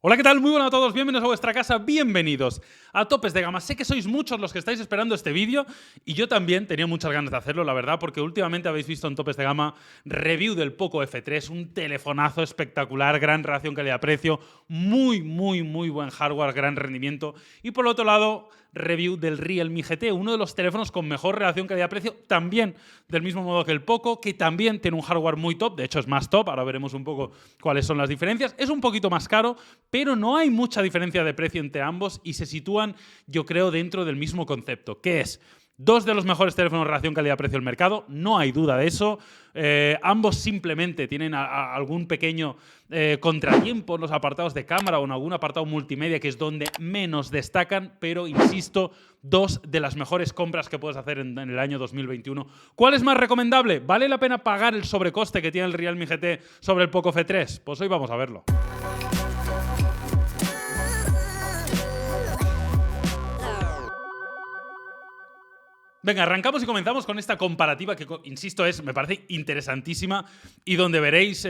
Hola, ¿qué tal? Muy buenas a todos, bienvenidos a vuestra casa, bienvenidos a Topes de Gama. Sé que sois muchos los que estáis esperando este vídeo y yo también tenía muchas ganas de hacerlo, la verdad, porque últimamente habéis visto en Topes de Gama review del Poco F3, un telefonazo espectacular, gran relación calidad-precio, muy buen hardware, gran rendimiento. Y por otro lado, review del Realme GT, uno de los teléfonos con mejor relación calidad-precio, también del mismo modo que el Poco, que también tiene un hardware muy top, de hecho es más top, ahora veremos un poco cuáles son las diferencias. Es un poquito más caro, pero no hay mucha diferencia de precio entre ambos y se sitúan, yo creo, dentro del mismo concepto, que es dos de los mejores teléfonos de relación calidad-precio del mercado, no hay duda de eso. Ambos simplemente tienen algún pequeño contratiempo en los apartados de cámara o en algún apartado multimedia, que es donde menos destacan, pero insisto, dos de las mejores compras que puedes hacer en el año 2021. ¿Cuál es más recomendable? ¿Vale la pena pagar el sobrecoste que tiene el Realme GT sobre el Poco F3? Pues hoy vamos a verlo. Venga, arrancamos y comenzamos con esta comparativa que, insisto, me parece interesantísima y donde veréis,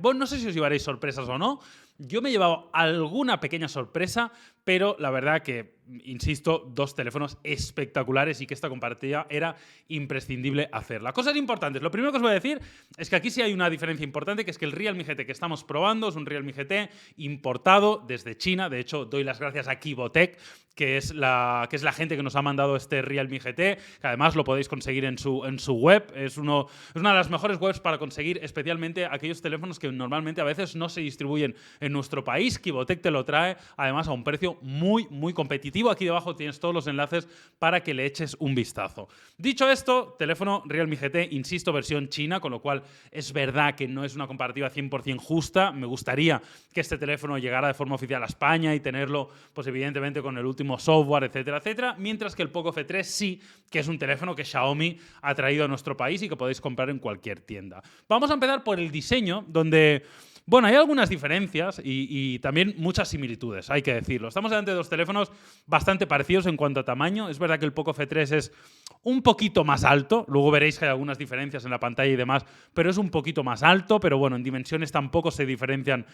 bueno, no sé si os llevaréis sorpresas o no. Yo me he llevado alguna pequeña sorpresa, pero la verdad que, insisto, dos teléfonos espectaculares y que esta comparativa era imprescindible hacerla. Cosas importantes. Lo primero que os voy a decir es que aquí sí hay una diferencia importante, que es que el Realme GT que estamos probando es un Realme GT importado desde China. De hecho, doy las gracias a Kivotech, que es la gente que nos ha mandado este Realme GT, que además lo podéis conseguir en su web. Es una de las mejores webs para conseguir especialmente aquellos teléfonos que normalmente a veces no se distribuyen en nuestro país. Kivotech te lo trae además a un precio muy competitivo. Aquí debajo tienes todos los enlaces para que le eches un vistazo. Dicho esto, teléfono Realme GT, insisto, versión china, con lo cual es verdad que no es una comparativa 100% justa. Me gustaría que este teléfono llegara de forma oficial a España y tenerlo, pues evidentemente, con el último software, etcétera, mientras que el Poco F3 sí, que es un teléfono que Xiaomi ha traído a nuestro país y que podéis comprar en cualquier tienda. Vamos a empezar por el diseño, donde, bueno, hay algunas diferencias y también muchas similitudes, hay que decirlo. Estamos delante de dos teléfonos bastante parecidos en cuanto a tamaño. Es verdad que el Poco F3 es un poquito más alto, luego veréis que hay algunas diferencias en la pantalla y demás, pero es un poquito más alto, pero bueno, en dimensiones tampoco se diferencian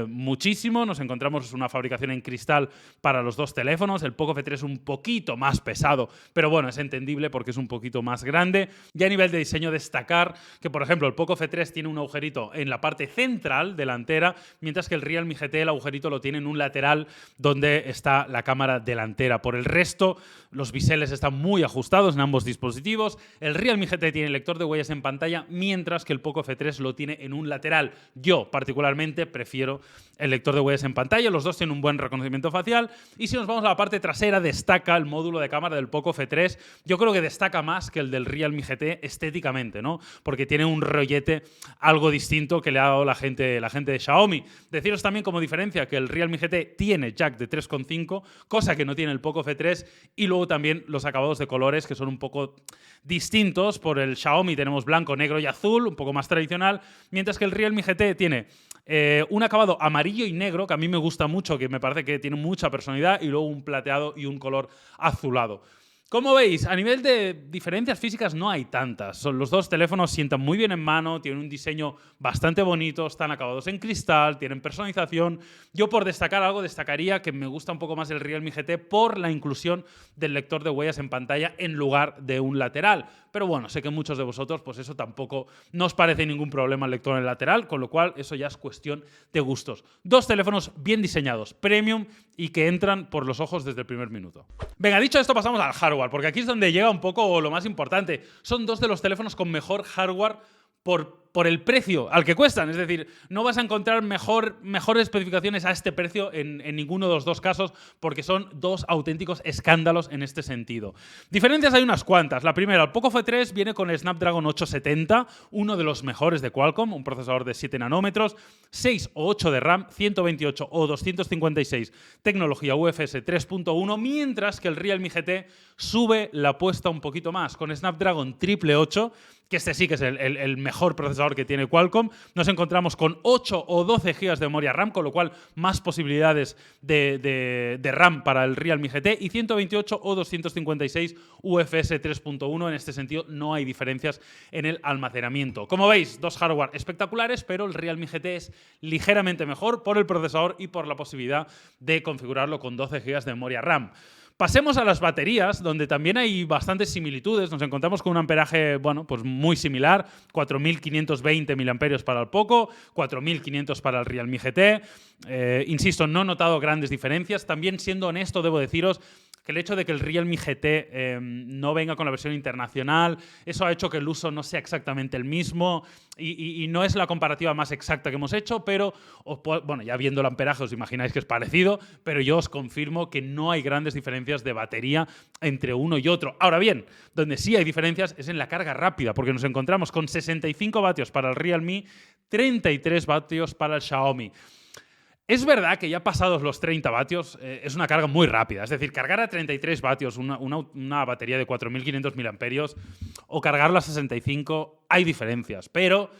muchísimo. Nos encontramos una fabricación en cristal para los dos teléfonos. El Poco F3 es un poquito más pesado, pero bueno, es entendible porque es un poquito más grande. Y a nivel de diseño, destacar que, por ejemplo, el Poco F3 tiene un agujerito en la parte central delantera, mientras que el Realme GT el agujerito lo tiene en un lateral donde está la cámara delantera. Por el resto, los biseles están muy ajustados en ambos dispositivos. El Realme GT tiene lector de huellas en pantalla, mientras que el Poco F3 lo tiene en un lateral. Yo, particularmente, prefiero el lector de huellas en pantalla. Los dos tienen un buen reconocimiento facial. Y si nos vamos a la parte trasera, destaca el módulo de cámara del Poco F3. Yo creo que destaca más que el del Realme GT estéticamente, ¿no? Porque tiene un rollete algo distinto que le ha dado la gente de Xiaomi. Deciros también como diferencia que el Realme GT tiene jack de 3.5, cosa que no tiene el Poco F3, y luego también los acabados de colores que son un poco distintos. Por el Xiaomi tenemos blanco, negro y azul, un poco más tradicional, mientras que el Realme GT tiene un acabado amarillo y negro, que a mí me gusta mucho, que me parece que tiene mucha personalidad, y luego un plateado y un color azulado. Como veis, a nivel de diferencias físicas no hay tantas. Los dos teléfonos sientan muy bien en mano, tienen un diseño bastante bonito, están acabados en cristal, tienen personalización. Yo, por destacar algo, destacaría que me gusta un poco más el Realme GT por la inclusión del lector de huellas en pantalla en lugar de un lateral. Pero bueno, sé que muchos de vosotros, pues eso tampoco nos parece ningún problema el lector en el lateral, con lo cual eso ya es cuestión de gustos. Dos teléfonos bien diseñados, premium y que entran por los ojos desde el primer minuto. Venga, dicho esto, pasamos al hardware, porque aquí es donde llega un poco lo más importante. Son dos de los teléfonos con mejor hardware por el precio al que cuestan. Es decir, no vas a encontrar mejores especificaciones a este precio en ninguno de los dos casos, porque son dos auténticos escándalos en este sentido. Diferencias hay unas cuantas. La primera, el Poco F3 viene con Snapdragon 870, uno de los mejores de Qualcomm, un procesador de 7 nanómetros, 6 o 8 de RAM, 128 o 256, tecnología UFS 3.1, mientras que el Realme GT sube la apuesta un poquito más, con Snapdragon 888, que este sí que es el mejor procesador procesador que tiene Qualcomm. Nos encontramos con 8 o 12 GB de memoria RAM, con lo cual más posibilidades de RAM para el Realme GT, y 128 o 256 UFS 3.1. En este sentido no hay diferencias en el almacenamiento. Como veis, dos hardware espectaculares, pero el Realme GT es ligeramente mejor por el procesador y por la posibilidad de configurarlo con 12 GB de memoria RAM. Pasemos a las baterías, donde también hay bastantes similitudes. Nos encontramos con un amperaje, bueno, pues muy similar, 4.520 mAh para el Poco, 4.500 para el Realme GT. Insisto, no he notado grandes diferencias. También, siendo honesto, debo deciros que el hecho de que el Realme GT no venga con la versión internacional, eso ha hecho que el uso no sea exactamente el mismo y no es la comparativa más exacta que hemos hecho, pero bueno, ya viendo el amperaje os imagináis que es parecido, pero yo os confirmo que no hay grandes diferencias de batería entre uno y otro. Ahora bien, donde sí hay diferencias es en la carga rápida, porque nos encontramos con 65 vatios para el Realme, 33 vatios para el Xiaomi. Es verdad que ya pasados los 30 vatios es una carga muy rápida. Es decir, cargar a 33 vatios una batería de 4.500 mAh o cargarla a 65 hay diferencias, pero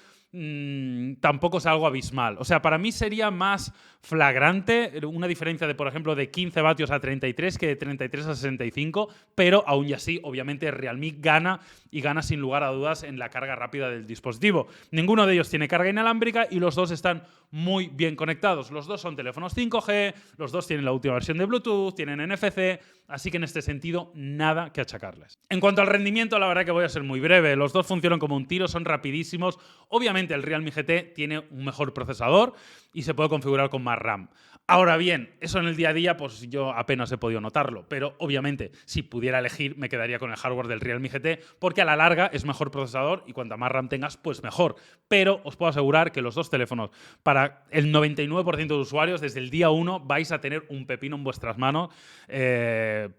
tampoco es algo abismal. O sea, para mí sería más flagrante una diferencia de, por ejemplo, de 15 vatios a 33 que de 33 a 65, pero aún y así, obviamente, Realme gana y gana sin lugar a dudas en la carga rápida del dispositivo. Ninguno de ellos tiene carga inalámbrica y los dos están muy bien conectados. Los dos son teléfonos 5G, los dos tienen la última versión de Bluetooth, tienen NFC, así que en este sentido nada que achacarles. En cuanto al rendimiento, la verdad que voy a ser muy breve. Los dos funcionan como un tiro, son rapidísimos. Obviamente el Realme GT tiene un mejor procesador y se puede configurar con más RAM. Ahora bien, eso en el día a día pues yo apenas he podido notarlo, pero obviamente si pudiera elegir me quedaría con el hardware del Realme GT porque a la larga es mejor procesador y cuanta más RAM tengas pues mejor. Pero os puedo asegurar que los dos teléfonos para el 99% de usuarios desde el día 1 vais a tener un pepino en vuestras manos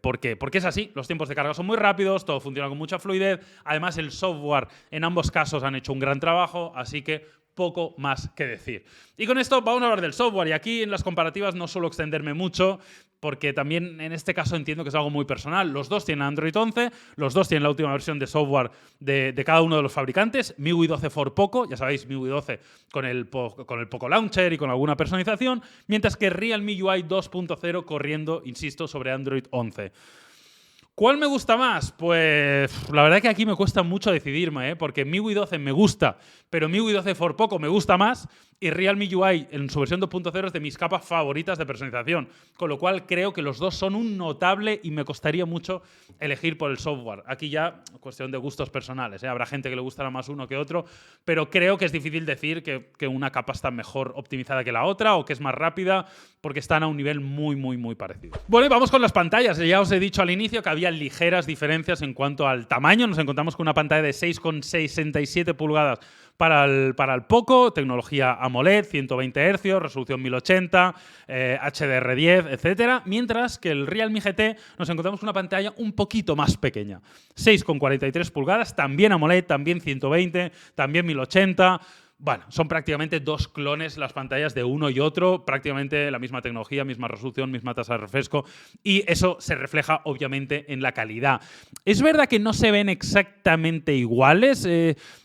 porque es así, los tiempos de carga son muy rápidos, todo funciona con mucha fluidez, además el software en ambos casos han hecho un gran trabajo, así que poco más que decir. Y con esto vamos a hablar del software. Y aquí en las comparativas no suelo extenderme mucho porque también en este caso entiendo que es algo muy personal. Los dos tienen Android 11, los dos tienen la última versión de software de cada uno de los fabricantes. MIUI 12 for Poco, ya sabéis, MIUI 12 con el Poco Launcher y con alguna personalización, mientras que Realme UI 2.0 corriendo, insisto, sobre Android 11. ¿Cuál me gusta más? Pues la verdad que aquí me cuesta mucho decidirme, porque MIUI 12 me gusta, pero MIUI 12 for Poco me gusta más y Realme UI en su versión 2.0 es de mis capas favoritas de personalización, con lo cual creo que los dos son un notable y me costaría mucho elegir por el software. Aquí ya cuestión de gustos personales, habrá gente que le gustará más uno que otro, pero creo que es difícil decir que una capa está mejor optimizada que la otra o que es más rápida, porque están a un nivel muy, muy, muy parecido. Bueno, y vamos con las pantallas. Ya os he dicho al inicio que había ligeras diferencias en cuanto al tamaño. Nos encontramos con una pantalla de 6,67 pulgadas para el Poco, tecnología AMOLED, 120 Hz, resolución 1080, HDR10, etc. Mientras que el Realme GT nos encontramos con una pantalla un poquito más pequeña. 6,43 pulgadas, también AMOLED, también 120, también 1080. Bueno, son prácticamente dos clones las pantallas de uno y otro, prácticamente la misma tecnología, misma resolución, misma tasa de refresco, y eso se refleja obviamente en la calidad. Es verdad que no se ven exactamente iguales,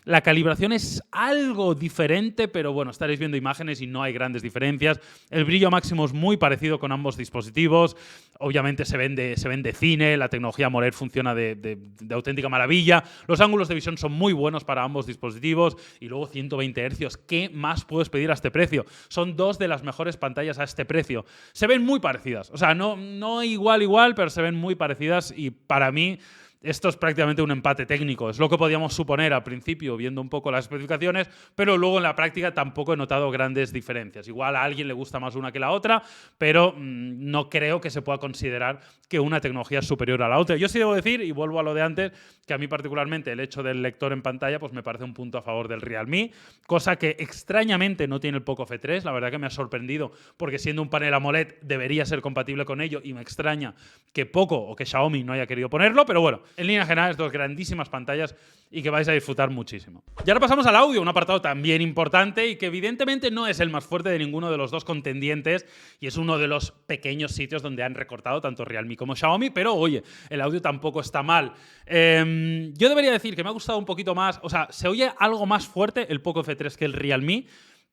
la calibración es algo diferente, pero bueno, estaréis viendo imágenes y no hay grandes diferencias. El brillo máximo es muy parecido con ambos dispositivos, obviamente se ven de cine, la tecnología AMOLED funciona de auténtica maravilla, los ángulos de visión son muy buenos para ambos dispositivos y luego 120 Hz. ¿Qué más puedes pedir a este precio? Son dos de las mejores pantallas a este precio. Se ven muy parecidas. O sea, no igual, pero se ven muy parecidas y para mí esto es prácticamente un empate técnico. Es lo que podíamos suponer al principio viendo un poco las especificaciones, pero luego en la práctica tampoco he notado grandes diferencias. Igual a alguien le gusta más una que la otra, pero no creo que se pueda considerar que una tecnología es superior a la otra. Yo sí debo decir, y vuelvo a lo de antes, que a mí particularmente el hecho del lector en pantalla pues me parece un punto a favor del Realme, cosa que extrañamente no tiene el Poco F3. La verdad que me ha sorprendido porque siendo un panel AMOLED debería ser compatible con ello y me extraña que Poco o que Xiaomi no haya querido ponerlo, pero bueno, En líneas generales, dos grandísimas pantallas y que vais a disfrutar muchísimo. Y ahora pasamos al audio, un apartado también importante y que evidentemente no es el más fuerte de ninguno de los dos contendientes y es uno de los pequeños sitios donde han recortado tanto Realme como Xiaomi, pero oye, el audio tampoco está mal. Yo debería decir que me ha gustado un poquito más, o sea, se oye algo más fuerte el Poco F3 que el Realme,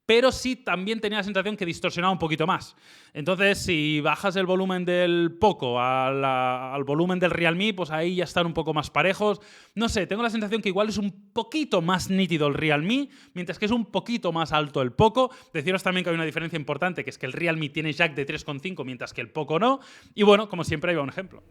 pero sí también tenía la sensación que distorsionaba un poquito más. Entonces, si bajas el volumen del Poco al volumen del Realme, pues ahí ya están un poco más parejos. No sé, tengo la sensación que igual es un poquito más nítido el Realme, mientras que es un poquito más alto el Poco. Deciros también que hay una diferencia importante, que es que el Realme tiene jack de 3,5, mientras que el Poco no. Y bueno, como siempre, ahí va un ejemplo.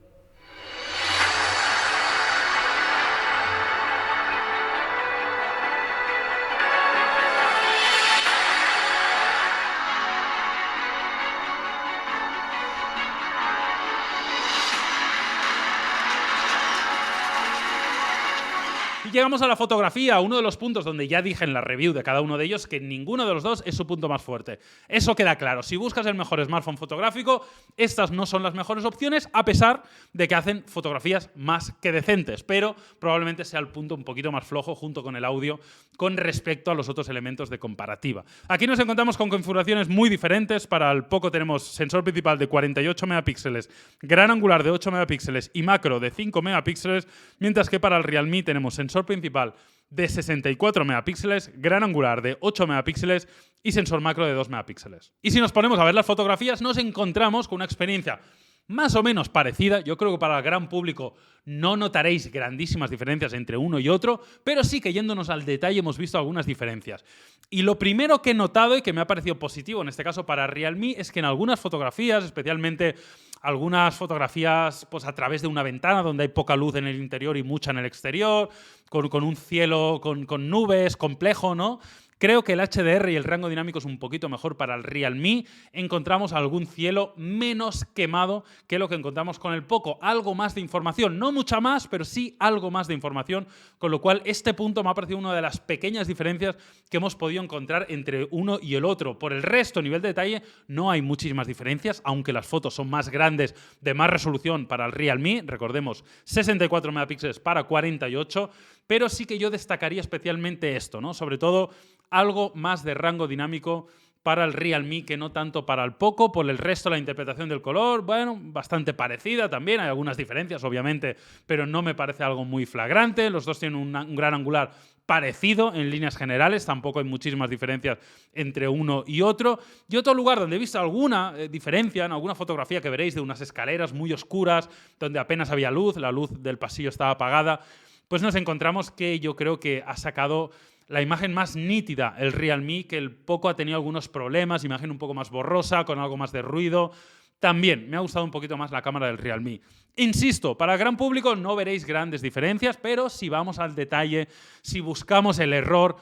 Y llegamos a la fotografía, uno de los puntos donde ya dije en la review de cada uno de ellos que ninguno de los dos es su punto más fuerte. Eso queda claro. Si buscas el mejor smartphone fotográfico, estas no son las mejores opciones, a pesar de que hacen fotografías más que decentes, pero probablemente sea el punto un poquito más flojo junto con el audio con respecto a los otros elementos de comparativa. Aquí nos encontramos con configuraciones muy diferentes. Para el Poco tenemos sensor principal de 48 megapíxeles, gran angular de 8 megapíxeles y macro de 5 megapíxeles, mientras que para el Realme tenemos sensor principal de 64 megapíxeles, gran angular de 8 megapíxeles y sensor macro de 2 megapíxeles. Y si nos ponemos a ver las fotografías, nos encontramos con una experiencia más o menos parecida. Yo creo que para el gran público no notaréis grandísimas diferencias entre uno y otro, pero sí que yéndonos al detalle hemos visto algunas diferencias. Y lo primero que he notado y que me ha parecido positivo, en este caso para Realme, es que en algunas fotografías, especialmente algunas fotografías pues, a través de una ventana donde hay poca luz en el interior y mucha en el exterior, con un cielo con nubes, complejo, ¿no? Creo que el HDR y el rango dinámico es un poquito mejor para el Realme. Encontramos algún cielo menos quemado que lo que encontramos con el Poco. Algo más de información, no mucha más, pero sí algo más de información, con lo cual este punto me ha parecido una de las pequeñas diferencias que hemos podido encontrar entre uno y el otro. Por el resto, a nivel de detalle, no hay muchísimas diferencias, aunque las fotos son más grandes, de más resolución para el Realme. Recordemos, 64 megapíxeles para 48, pero sí que yo destacaría especialmente esto, ¿no? Sobre todo algo más de rango dinámico para el Realme que no tanto para el Poco. Por el resto, la interpretación del color, bueno, bastante parecida también. Hay algunas diferencias, obviamente, pero no me parece algo muy flagrante. Los dos tienen un gran angular parecido en líneas generales. Tampoco hay muchísimas diferencias entre uno y otro. Y otro lugar donde he visto alguna diferencia, en alguna fotografía que veréis de unas escaleras muy oscuras, donde apenas había luz, la luz del pasillo estaba apagada, pues nos encontramos que yo creo que ha sacado la imagen más nítida el Realme, que el Poco ha tenido algunos problemas, imagen un poco más borrosa, con algo más de ruido. También me ha gustado un poquito más la cámara del Realme. Insisto, para el gran público no veréis grandes diferencias, pero si vamos al detalle, si buscamos el error,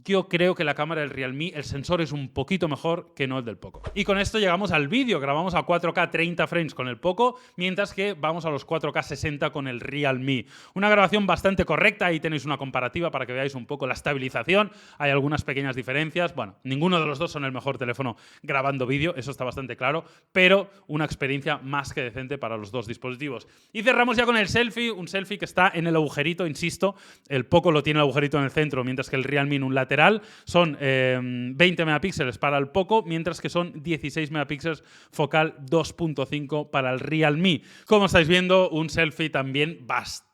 yo creo que la cámara del Realme, el sensor es un poquito mejor que no el del Poco. Y con esto llegamos al vídeo. Grabamos a 4K 30 frames con el Poco, mientras que vamos a los 4K 60 con el Realme. Una grabación bastante correcta. Ahí tenéis una comparativa para que veáis un poco la estabilización. Hay algunas pequeñas diferencias. Bueno, ninguno de los dos son el mejor teléfono grabando vídeo, eso está bastante claro, pero una experiencia más que decente para los dos dispositivos. Y cerramos ya con el selfie, un selfie que está en el agujerito, insisto. El Poco lo tiene el agujerito en el centro, mientras que el Realme en un lateral. Son 20 megapíxeles para el Poco, mientras que son 16 megapíxeles focal 2.5 para el Realme. Como estáis viendo, un selfie también bastante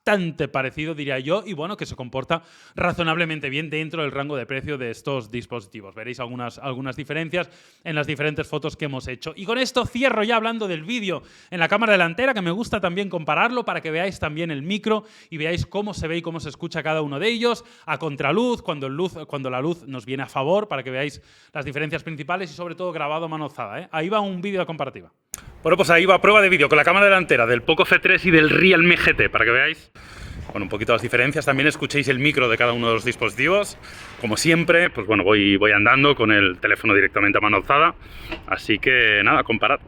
parecido, diría yo, y bueno, que se comporta razonablemente bien dentro del rango de precio de estos dispositivos. Veréis algunas diferencias en las diferentes fotos que hemos hecho. Y con esto cierro ya hablando del vídeo en la cámara delantera, que me gusta también compararlo para que veáis también el micro y veáis cómo se ve y cómo se escucha cada uno de ellos, a contraluz, cuando la luz nos viene a favor, para que veáis las diferencias principales y sobre todo grabado a mano alzada, ¿eh? Ahí va un vídeo de comparativa. Bueno, pues ahí va prueba de vídeo con la cámara delantera del Poco F3 y del Realme GT, para que veáis un poquito las diferencias. También escuchéis el micro de cada uno de los dispositivos. Como siempre, pues bueno, voy andando con el teléfono directamente a mano alzada. Así que nada, comparad.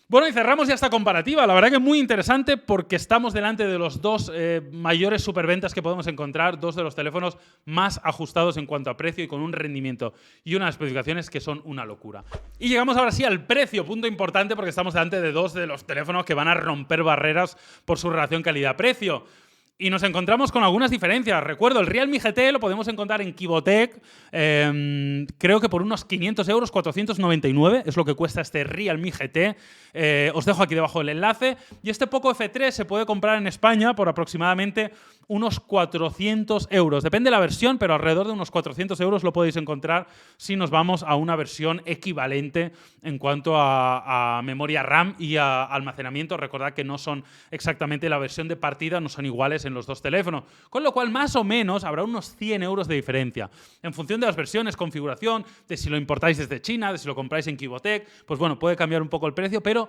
Bueno, y cerramos ya esta comparativa. La verdad que es muy interesante porque estamos delante de los dos mayores superventas que podemos encontrar, dos de los teléfonos más ajustados en cuanto a precio y con un rendimiento y unas especificaciones que son una locura. Y llegamos ahora sí al precio, punto importante porque estamos delante de dos de los teléfonos que van a romper barreras por su relación calidad-precio. Y nos encontramos con algunas diferencias. Recuerdo, el Realme GT lo podemos encontrar en Kibotec, creo que por unos 500 euros, 499 es lo que cuesta este Realme GT. Os dejo aquí debajo el enlace. Y este Poco F3 se puede comprar en España por aproximadamente unos 400 euros. Depende de la versión, pero alrededor de unos 400 euros lo podéis encontrar si nos vamos a una versión equivalente en cuanto a memoria RAM y a almacenamiento. Recordad que no son exactamente la versión de partida, no son iguales en los dos teléfonos. Con lo cual, más o menos, habrá unos 100 euros de diferencia. En función de las versiones, configuración, de si lo importáis desde China, de si lo compráis en Kibotec, pues bueno, puede cambiar un poco el precio, pero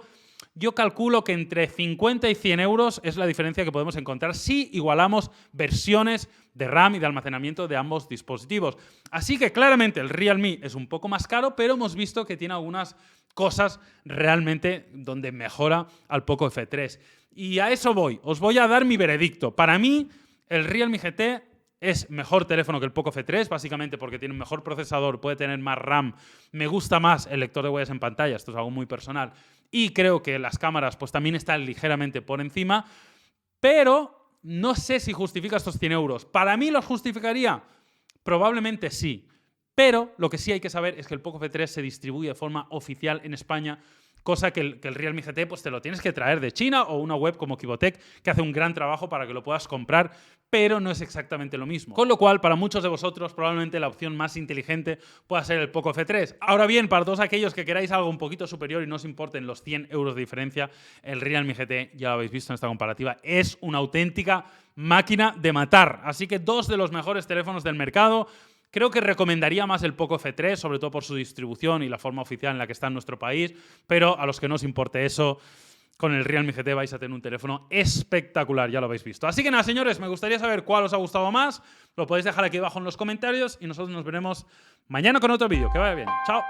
yo calculo que entre 50 y 100 euros es la diferencia que podemos encontrar si igualamos versiones de RAM y de almacenamiento de ambos dispositivos. Así que claramente el Realme es un poco más caro, pero hemos visto que tiene algunas cosas realmente donde mejora al Poco F3. Y a eso voy. Os voy a dar mi veredicto. Para mí, el Realme GT es mejor teléfono que el Poco F3, básicamente porque tiene un mejor procesador, puede tener más RAM. Me gusta más el lector de huellas en pantalla, esto es algo muy personal. Y creo que las cámaras pues también están ligeramente por encima, pero no sé si justifica estos 100 euros. ¿Para mí los justificaría? Probablemente sí. Pero lo que sí hay que saber es que el Poco F3 se distribuye de forma oficial en España, cosa que el Realme GT pues te lo tienes que traer de China o una web como Kibotec, que hace un gran trabajo para que lo puedas comprar, pero no es exactamente lo mismo. Con lo cual, para muchos de vosotros, probablemente la opción más inteligente pueda ser el Poco F3. Ahora bien, para todos aquellos que queráis algo un poquito superior y no os importen los 100 euros de diferencia, el Realme GT, ya lo habéis visto en esta comparativa, es una auténtica máquina de matar. Así que dos de los mejores teléfonos del mercado. Creo que recomendaría más el Poco F3, sobre todo por su distribución y la forma oficial en la que está en nuestro país, pero a los que no os importe eso, con el Realme GT vais a tener un teléfono espectacular, ya lo habéis visto. Así que nada, señores, me gustaría saber cuál os ha gustado más. Lo podéis dejar aquí abajo en los comentarios y nosotros nos veremos mañana con otro vídeo. Que vaya bien. Chao.